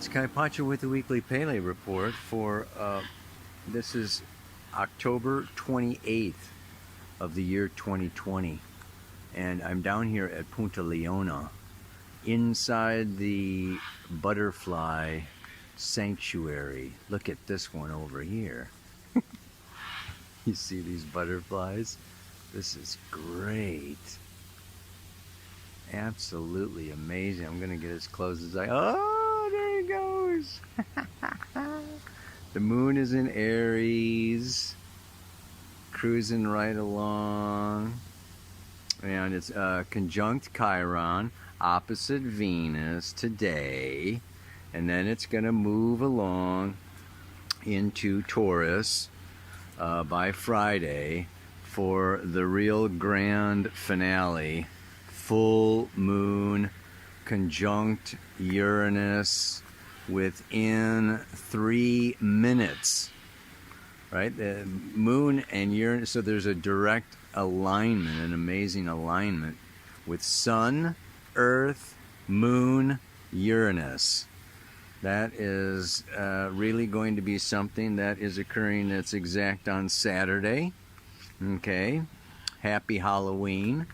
It's Kaipacha with the Weekly Pele Report for, this is October 28th of the year 2020. And I'm down here at Punta Leona, inside the butterfly sanctuary. Look at this one over here. You see these butterflies? This is great. Absolutely amazing. I'm gonna get as close as oh, there he goes. The moon is in Aries, cruising right along, and it's conjunct Chiron, opposite Venus today, and then it's gonna move along into Taurus by Friday for the real grand finale. Full moon conjunct Uranus within 3 minutes, right? The moon and Uranus, so there's a direct alignment, an amazing alignment with Sun, Earth, Moon, Uranus. That is really going to be something that is occurring that's exact on Saturday. Okay, happy Halloween.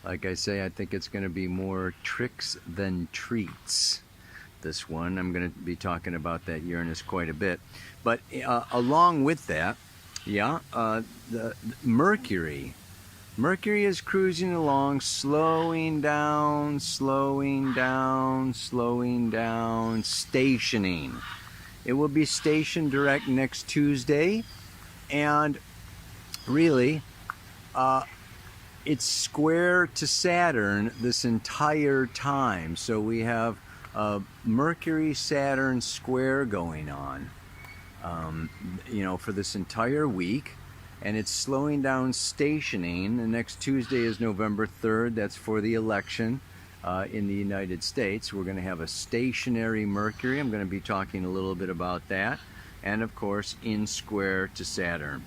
Like I say, I think it's going to be more tricks than treats, this one. I'm going to be talking about that Uranus quite a bit. But along with that, the Mercury. Mercury is cruising along, slowing down, slowing down, slowing down, stationing. It will be stationed direct next Tuesday, and really, it's square to Saturn this entire time. So we have a Mercury-Saturn square going on, for this entire week. And it's slowing down, stationing. The next Tuesday is November 3rd. That's for the election in the United States. We're going to have a stationary Mercury. I'm going to be talking a little bit about that. And of course, in square to Saturn.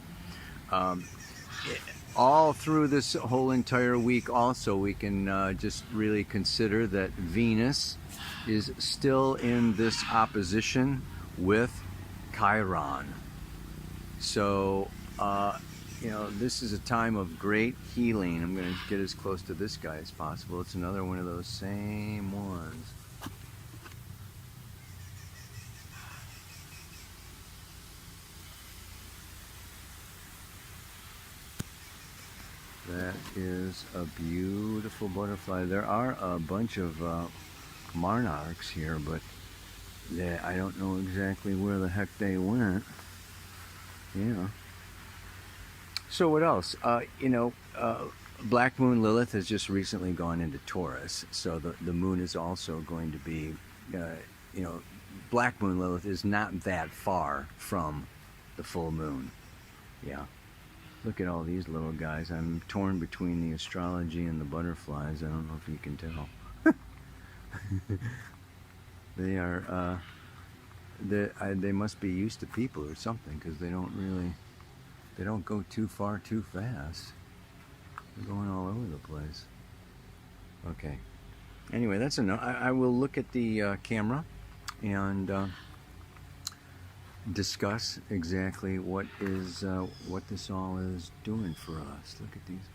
All through this whole entire week also, we can just really consider that Venus is still in this opposition with Chiron. So, this is a time of great healing. I'm going to get as close to this guy as possible. It's another one of those same ones. That is a beautiful butterfly. There are a bunch of monarchs here, but I don't know exactly where the heck they went. Yeah. So what else? Black Moon Lilith has just recently gone into Taurus, so the moon is also going to be, Black Moon Lilith is not that far from the full moon. Yeah. Look at all these little guys. I'm torn between the astrology and the butterflies. I don't know if you can tell. They are, they must be used to people or something, because they don't go too far too fast. They're going all over the place. Okay. Anyway, that's enough. I will look at the camera and discuss exactly what this all is doing for us. Look at these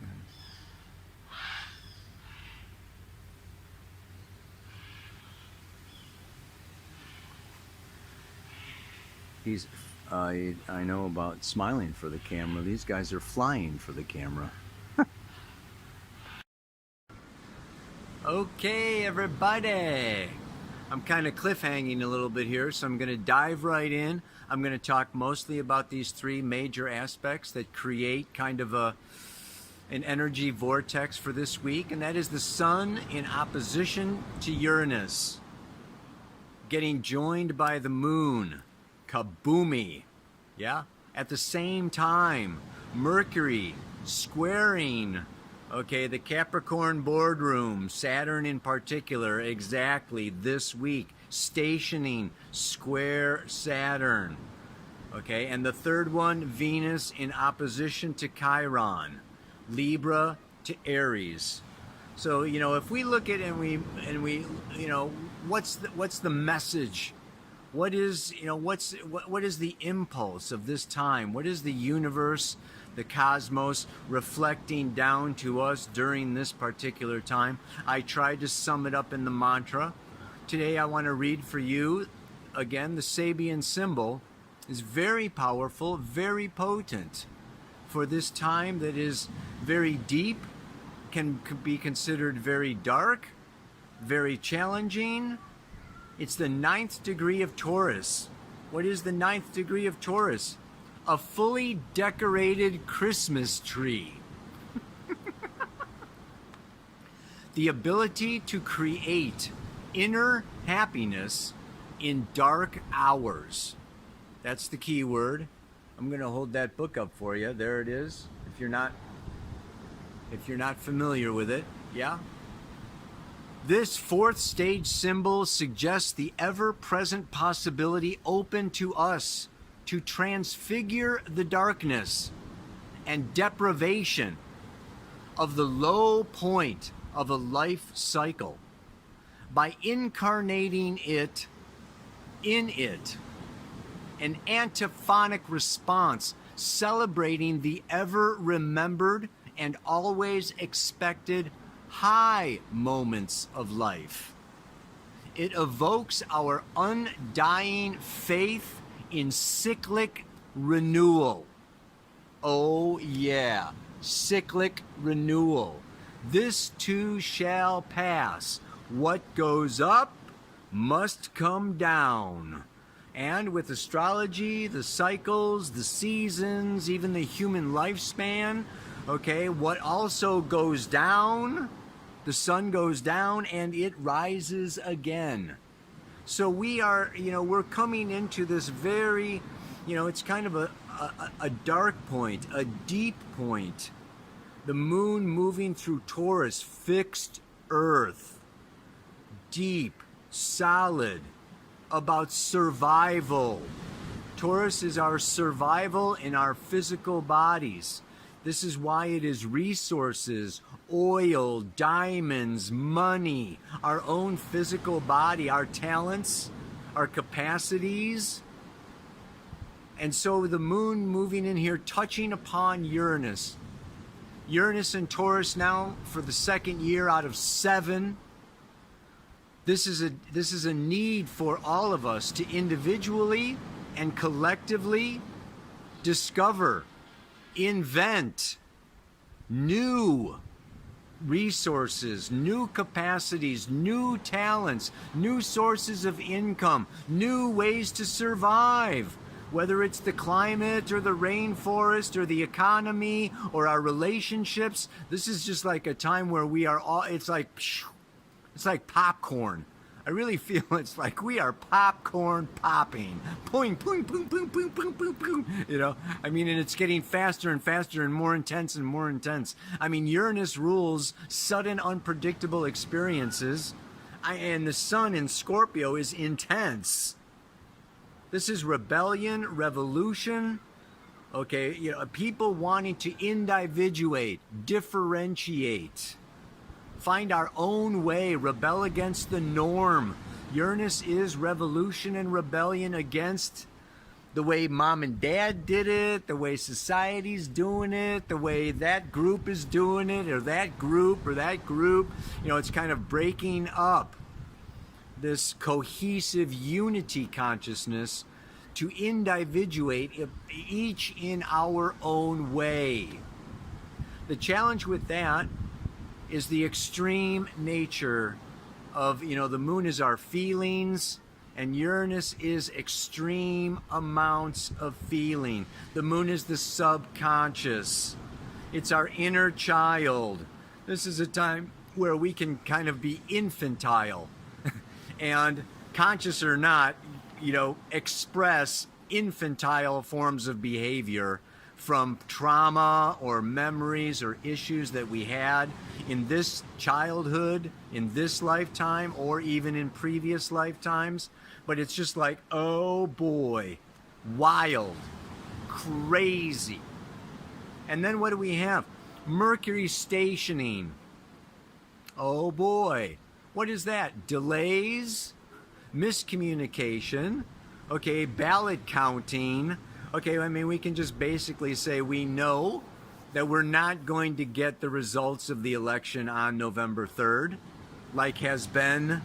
guys. I know about smiling for the camera. These guys are flying for the camera. Okay, everybody. I'm kind of cliffhanging a little bit here, so I'm going to dive right in. I'm going to talk mostly about these 3 major aspects that create kind of an energy vortex for this week, and that is the Sun in opposition to Uranus, getting joined by the Moon. Kaboomy. Yeah? At the same time, Mercury squaring, the Capricorn boardroom, Saturn in particular, exactly this week, stationing square Saturn. Okay, and the third one, Venus in opposition to Chiron, Libra to Aries. So, if we look at and we what's the message? What is, what is the impulse of this time? What is the universe, the cosmos, reflecting down to us during this particular time? I tried to sum it up in the mantra. Today I want to read for you, again, the Sabian symbol is very powerful, very potent for this time that is very deep, can be considered very dark, very challenging. It's the 9th degree of Taurus. What is the 9th degree of Taurus? A fully decorated Christmas tree. The ability to create inner happiness in dark hours. That's the key word. I'm going to hold that book up for you. There it is. If you're not familiar with it, yeah? This 4th stage symbol suggests the ever-present possibility open to us to transfigure the darkness and deprivation of the low point of a life cycle by incarnating it in it, an antiphonic response celebrating the ever-remembered and always expected high moments of life. It evokes our undying faith in cyclic renewal. Oh yeah, cyclic renewal. This too shall pass. What goes up must come down. And with astrology, the cycles, the seasons, even the human lifespan, okay, what also goes down, the sun goes down and it rises again. So we are, we're coming into this very, it's kind of a dark point, a deep point. The moon moving through Taurus, fixed earth, deep, solid, about survival. Taurus is our survival in our physical bodies. This is why it is resources, oil, diamonds, money, our own physical body, our talents, our capacities. And so the moon moving in here, touching upon Uranus. Uranus and Taurus now for the 2nd year out of 7. This is a need for all of us to individually and collectively discover, invent new resources, new capacities, new talents, new sources of income, new ways to survive. Whether it's the climate or the rainforest or the economy or our relationships, this is just like a time where we are all, it's like popcorn. I really feel it's like we are popcorn popping. Boing, boing, boing, boing, boing, boing, boing, boing. And it's getting faster and faster and more intense and more intense. Uranus rules sudden, unpredictable experiences. And the sun in Scorpio is intense. This is rebellion, revolution. Okay, people wanting to individuate, differentiate, find our own way, rebel against the norm. Uranus is revolution and rebellion against the way mom and dad did it, the way society's doing it, the way that group is doing it, or that group or that group. It's kind of breaking up this cohesive unity consciousness to individuate each in our own way. The challenge with that is the extreme nature of, the moon is our feelings and Uranus is extreme amounts of feeling. The moon is the subconscious. It's our inner child. This is a time where we can kind of be infantile and, conscious or not, express infantile forms of behavior from trauma or memories or issues that we had in this childhood, in this lifetime, or even in previous lifetimes. But it's just like, oh boy, wild, crazy. And then what do we have? Mercury stationing. Oh boy, what is that? Delays, miscommunication, okay, ballot counting. Okay, I mean, we can just basically say we know that we're not going to get the results of the election on November 3rd, like has been.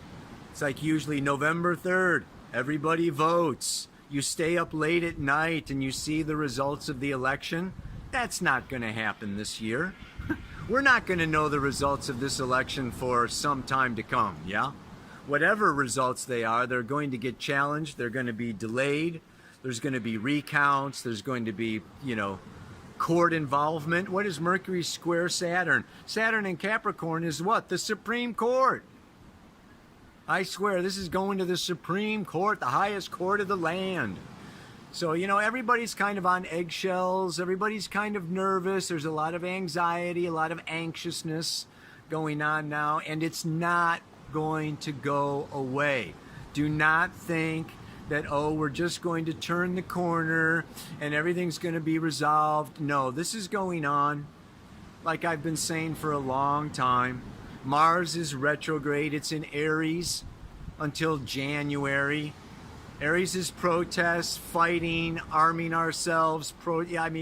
It's like usually November 3rd, everybody votes. You stay up late at night and you see the results of the election. That's not going to happen this year. We're not going to know the results of this election for some time to come, yeah? Whatever results they are, they're going to get challenged. They're going to be delayed. There's going to be recounts. There's going to be, court involvement. What is Mercury square Saturn? Saturn in Capricorn is what? The Supreme Court. I swear, this is going to the Supreme Court, the highest court of the land. So, everybody's kind of on eggshells. Everybody's kind of nervous. There's a lot of anxiety, a lot of anxiousness going on now, and it's not going to go away. Do not think that, we're just going to turn the corner and everything's going to be resolved. No, this is going on, like I've been saying for a long time. Mars is retrograde. It's in Aries until January. Aries is protest, fighting, arming ourselves.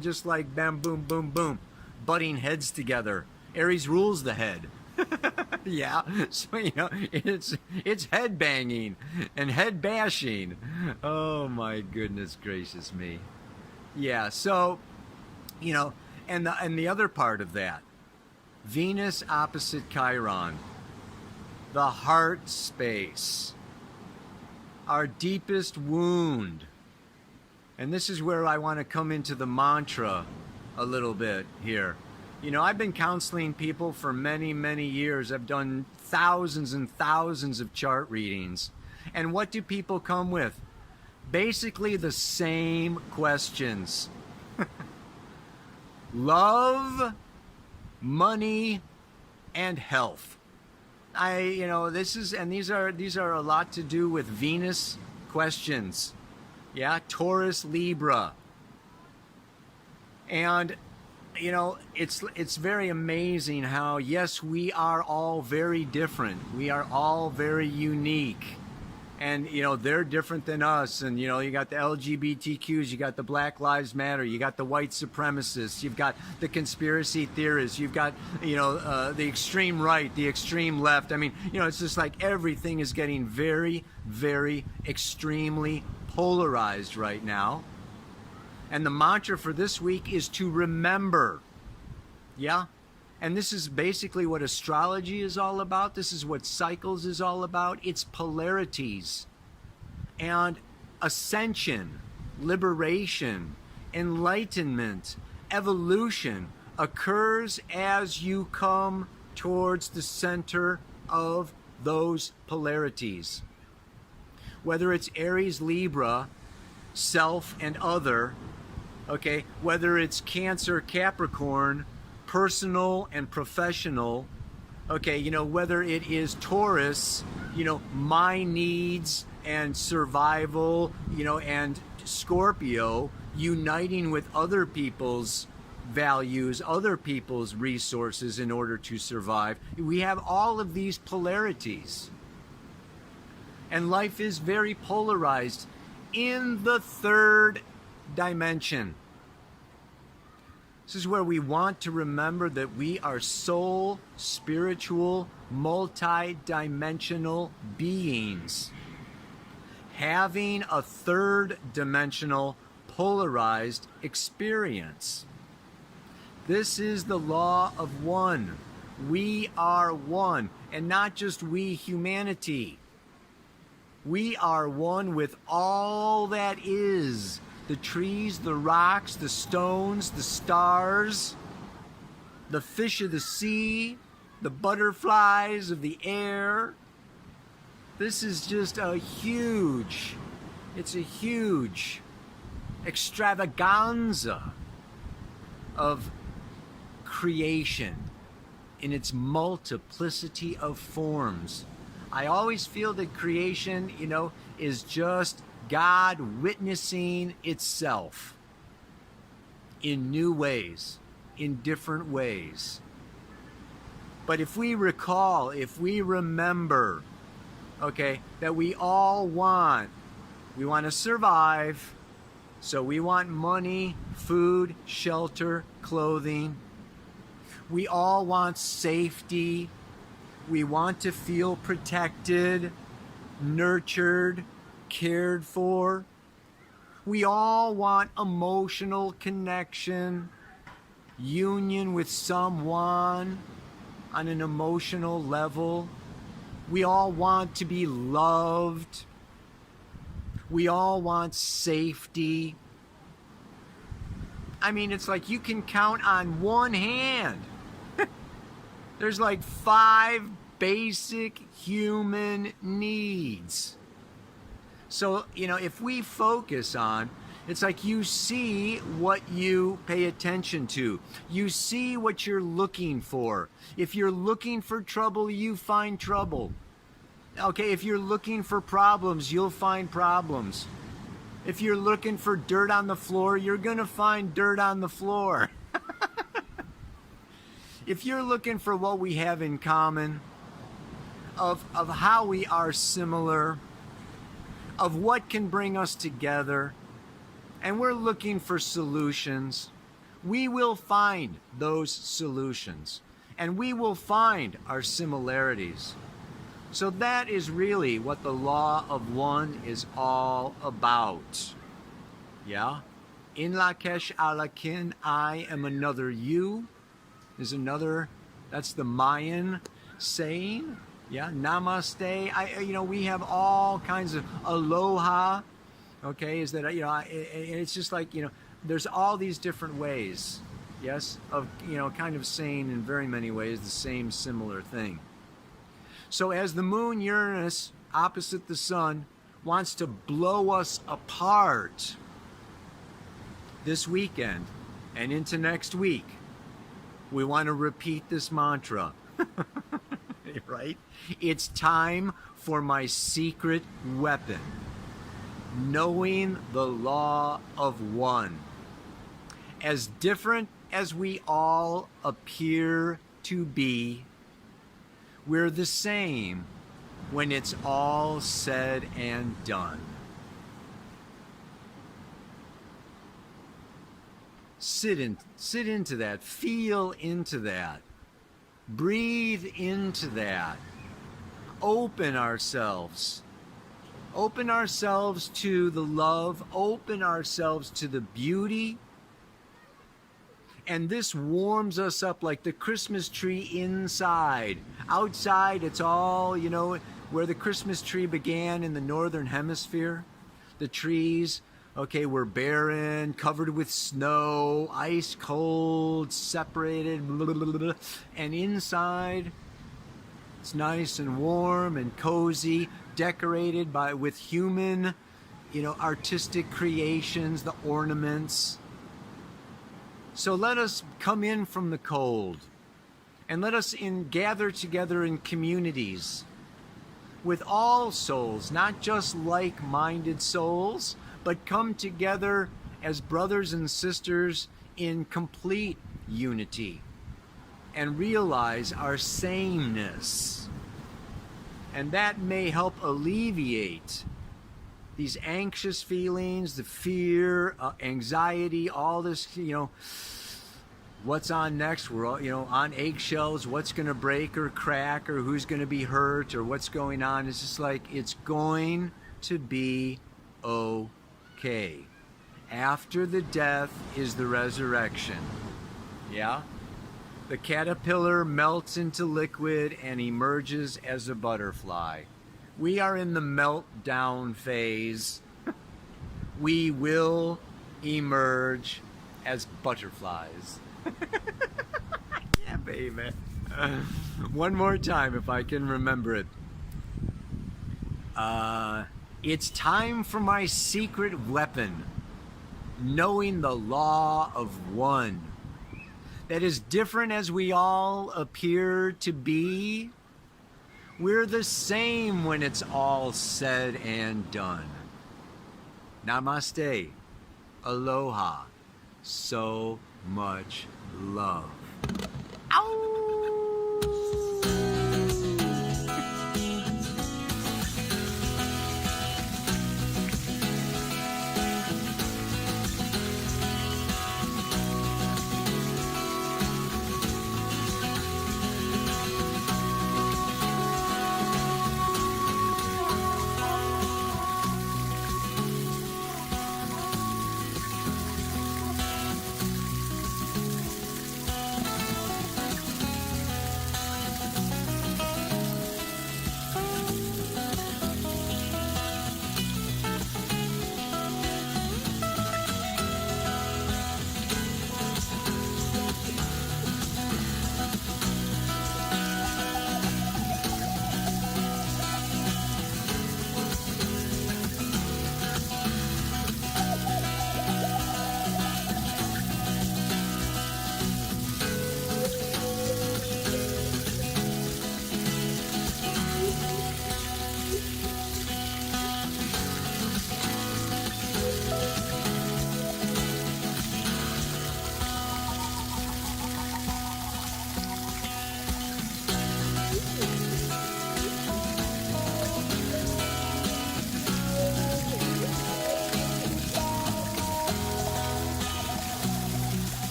Just like bam, boom, boom, boom, butting heads together. Aries rules the head. Yeah, so it's head banging and head bashing. Oh my goodness gracious me. Yeah, so and the other part of that, Venus opposite Chiron, the heart space, our deepest wound. And this is where I want to come into the mantra a little bit here. I've been counseling people for many, many years. I've done thousands and thousands of chart readings. And what do people come with? Basically the same questions. Love, money, and health. These are a lot to do with Venus questions. Yeah, Taurus, Libra. And it's very amazing how, yes, we are all very different. We are all very unique. And, they're different than us. And, you got the LGBTQs, you got the Black Lives Matter, you got the white supremacists, you've got the conspiracy theorists, you've got, the extreme right, the extreme left. It's just like everything is getting very, very extremely polarized right now. And the mantra for this week is to remember. Yeah? And this is basically what astrology is all about. This is what cycles is all about. It's polarities. And ascension, liberation, enlightenment, evolution occurs as you come towards the center of those polarities. Whether it's Aries, Libra, self and other, okay, whether it's Cancer, Capricorn, personal and professional, okay, whether it is Taurus, my needs and survival, and Scorpio, uniting with other people's values, other people's resources in order to survive. We have all of these polarities. And life is very polarized in the third dimension. This is where we want to remember that we are soul, spiritual, multi-dimensional beings, having a third dimensional polarized experience. This is the law of one. We are one, and not just we, humanity. We are one with all that is. The trees, the rocks, the stones, the stars, the fish of the sea, the butterflies of the air. This is just a huge extravaganza of creation in its multiplicity of forms. I always feel that creation, is just God witnessing itself in new ways, in different ways. But if we recall, if we remember, okay, that we all want. We want to survive, so we want money, food, shelter, clothing. We all want safety. We want to feel protected, nurtured, cared for. We all want emotional connection, union with someone on an emotional level. We all want to be loved. We all want safety. I mean, it's like you can count on one hand. There's like 5 basic human needs. So, if we focus on, it's like you see what you pay attention to. You see what you're looking for. If you're looking for trouble, you find trouble. Okay, if you're looking for problems, you'll find problems. If you're looking for dirt on the floor, you're going to find dirt on the floor. If you're looking for what we have in common, of how we are similar, of what can bring us together, and we're looking for solutions, we will find those solutions, and we will find our similarities. So that is really what the law of one is all about. Yeah? In Lakesh Alakin, I am another you. Is another, that's the Mayan saying. Yeah, namaste. We have all kinds of aloha. Okay, is that, it's just like, there's all these different ways, yes, of, kind of saying in very many ways the same similar thing. So as the moon, Uranus, opposite the sun, wants to blow us apart this weekend and into next week, we want to repeat this mantra, right? It's time for my secret weapon, knowing the law of one. As different as we all appear to be, we're the same when it's all said and done. Sit into that, feel into that, breathe into that, open ourselves to the love, open ourselves to the beauty, and this warms us up like the Christmas tree inside. Outside, it's all, where the Christmas tree began in the northern hemisphere, the trees, okay, we're barren, covered with snow, ice cold, separated, blah, blah, blah, blah. And inside, it's nice and warm and cozy, decorated with human, artistic creations, the ornaments. So let us come in from the cold, and let us gather together in communities with all souls, not just like-minded souls, but come together as brothers and sisters in complete unity and realize our sameness. And that may help alleviate these anxious feelings, the fear, anxiety, all this, what's on next? We're all, on eggshells, what's going to break or crack, or who's going to be hurt, or what's going on. It's just like, it's going to be okay. After the death is the resurrection. Yeah? The caterpillar melts into liquid and emerges as a butterfly. We are in the meltdown phase. We will emerge as butterflies. Yeah, baby. One more time if I can remember it. It's time for my secret weapon, knowing the law of one. That is different as we all appear to be. We're the same when it's all said and done. Namaste. Aloha. So much love. Ow!